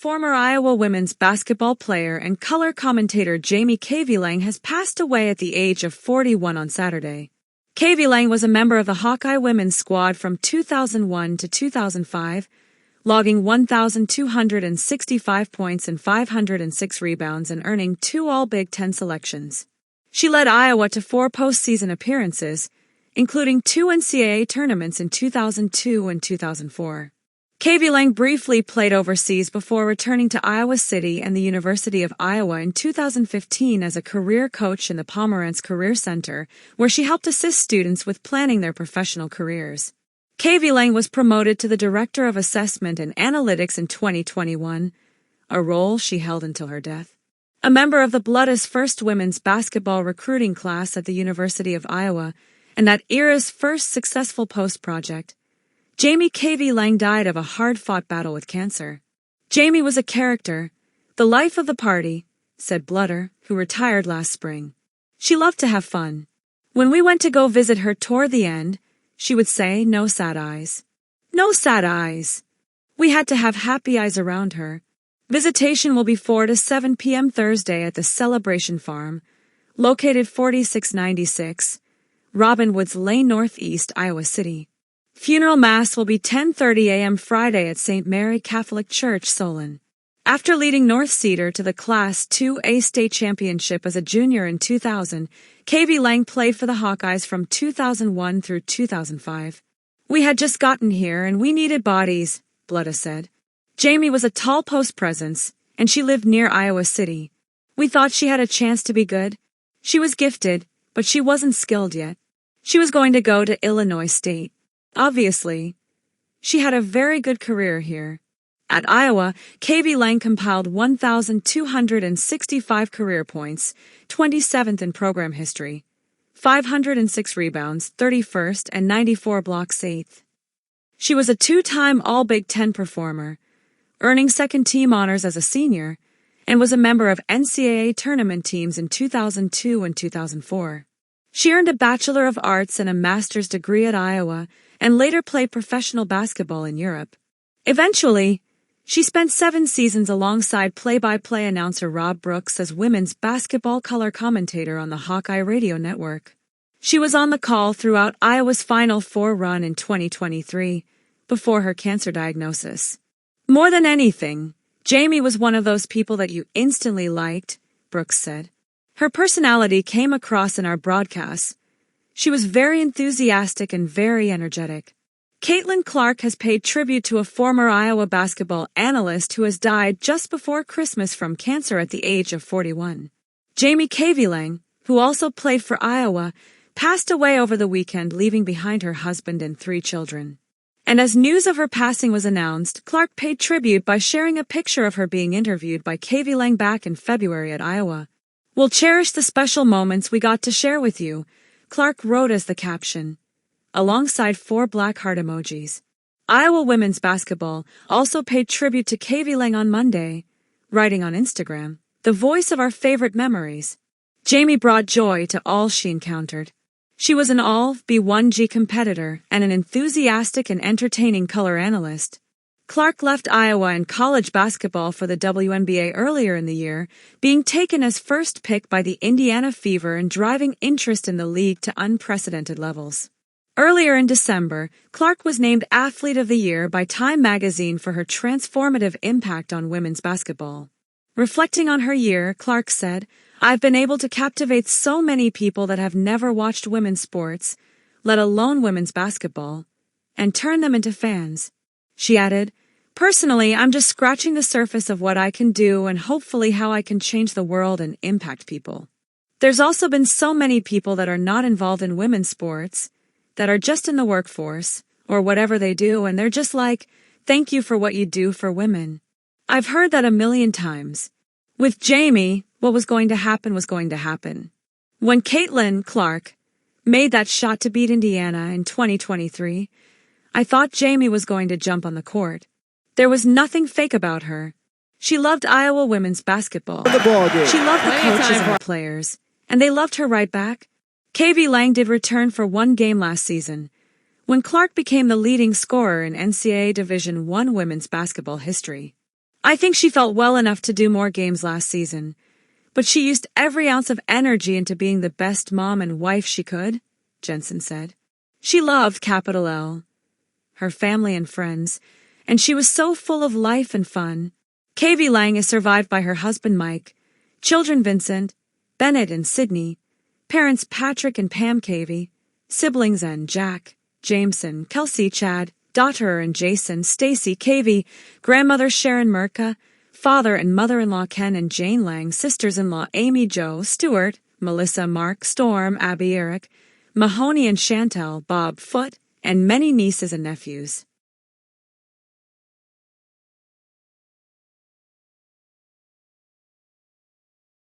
Former Iowa women's basketball player and color commentator Jamie Cavey-Lang has passed away at the age of 41 on Saturday. Cavey-Lang was a member of the Hawkeye women's squad from 2001 to 2005, logging 1,265 points and 506 rebounds and earning 2 All-Big Ten selections. She led Iowa to 4 postseason appearances, including 2 NCAA tournaments in 2002 and 2004. Cavey-Lang briefly played overseas before returning to Iowa City and the University of Iowa in 2015 as a career coach in the Pomerantz Career Center, where she helped assist students with planning their professional careers. Cavey-Lang was promoted to the Director of Assessment and Analytics in 2021, a role she held until her death. A member of the Blood's first women's basketball recruiting class at the University of Iowa and that era's first successful post project, Jamie Cavey-Lang died of a hard-fought battle with cancer. Jamie was a character, the life of the party, said Bludder, who retired last spring. She loved to have fun. When we went to go visit her toward the end, she would say, "No sad eyes. No sad eyes." We had to have happy eyes around her. Visitation will be 4 to 7 p.m. Thursday at the Celebration Farm, located 4696, Robin Woods Lane Northeast, Iowa City. Funeral Mass will be 10:30 a.m. Friday at St. Mary Catholic Church, Solon. After leading North Cedar to the Class 2A state championship as a junior in 2000, Cavey-Lang played for the Hawkeyes from 2001 through 2005. "We had just gotten here and we needed bodies," Bludda said. Jamie was a tall post presence, and she lived near Iowa City. "We thought she had a chance to be good. She was gifted, but she wasn't skilled yet. She was going to go to Illinois State. Obviously, she had a very good career here." At Iowa, Cavey-Lang compiled 1,265 career points, 27th in program history, 506 rebounds, 31st, and 94 blocks, 8th. She was a 2-time All-Big Ten performer, earning second-team honors as a senior, and was a member of NCAA tournament teams in 2002 and 2004. She earned a Bachelor of Arts and a master's degree at Iowa, and later played professional basketball in Europe. Eventually, she spent 7 seasons alongside play-by-play announcer Rob Brooks as women's basketball color commentator on the Hawkeye Radio Network. She was on the call throughout Iowa's Final Four run in 2023, before her cancer diagnosis. "More than anything, Jamie was one of those people that you instantly liked," Brooks said. "Her personality came across in our broadcasts. She was very enthusiastic and very energetic." Caitlin Clark has paid tribute to a former Iowa basketball analyst who has died just before Christmas from cancer at the age of 41. Jamie Cavey-Lang, who also played for Iowa, passed away over the weekend, leaving behind her husband and 3 children. And as news of her passing was announced, Clark paid tribute by sharing a picture of her being interviewed by Cavey-Lang back in February at Iowa. "We'll cherish the special moments we got to share with you," Clark wrote as the caption, alongside 4 black heart emojis. Iowa women's basketball also paid tribute to Cavey-Lang on Monday, writing on Instagram, "The voice of our favorite memories. Jamie brought joy to all she encountered. She was an All-B1G competitor and an enthusiastic and entertaining color analyst." Clark left Iowa in college basketball for the WNBA earlier in the year, being taken as first pick by the Indiana Fever and driving interest in the league to unprecedented levels. Earlier in December, Clark was named Athlete of the Year by Time magazine for her transformative impact on women's basketball. Reflecting on her year, Clark said, "I've been able to captivate so many people that have never watched women's sports, let alone women's basketball, and turn them into fans." She added, "Personally, I'm just scratching the surface of what I can do and hopefully how I can change the world and impact people. There's also been so many people that are not involved in women's sports, that are just in the workforce, or whatever they do, and they're just like, 'Thank you for what you do for women.' I've heard that a million times. With Jamie, what was going to happen was going to happen. When Caitlin Clark made that shot to beat Indiana in 2023, I thought Jamie was going to jump on the court. There was nothing fake about her. She loved Iowa women's basketball. She loved the coaches and the players, and they loved her right back." Cavey-Lang did return for 1 game last season, when Clark became the leading scorer in NCAA Division I women's basketball history. I think she felt well enough to do more games last season, but she used every ounce of energy into being the best mom and wife she could, Jensen said. She loved capital L, her family and friends, and she was so full of life and fun. Cavey-Lang is survived by her husband Mike, children Vincent, Bennett and Sydney, parents Patrick and Pam Cavey, siblings and Jack, Jameson, Kelsey, Chad, daughter and Jason, Stacy Cavey, grandmother Sharon Merka, father and mother-in-law Ken and Jane Lang, sisters-in-law Amy Jo, Stuart, Melissa, Mark, Storm, Abby, Eric, Mahoney and Chantel, Bob, Foot, and many nieces and nephews.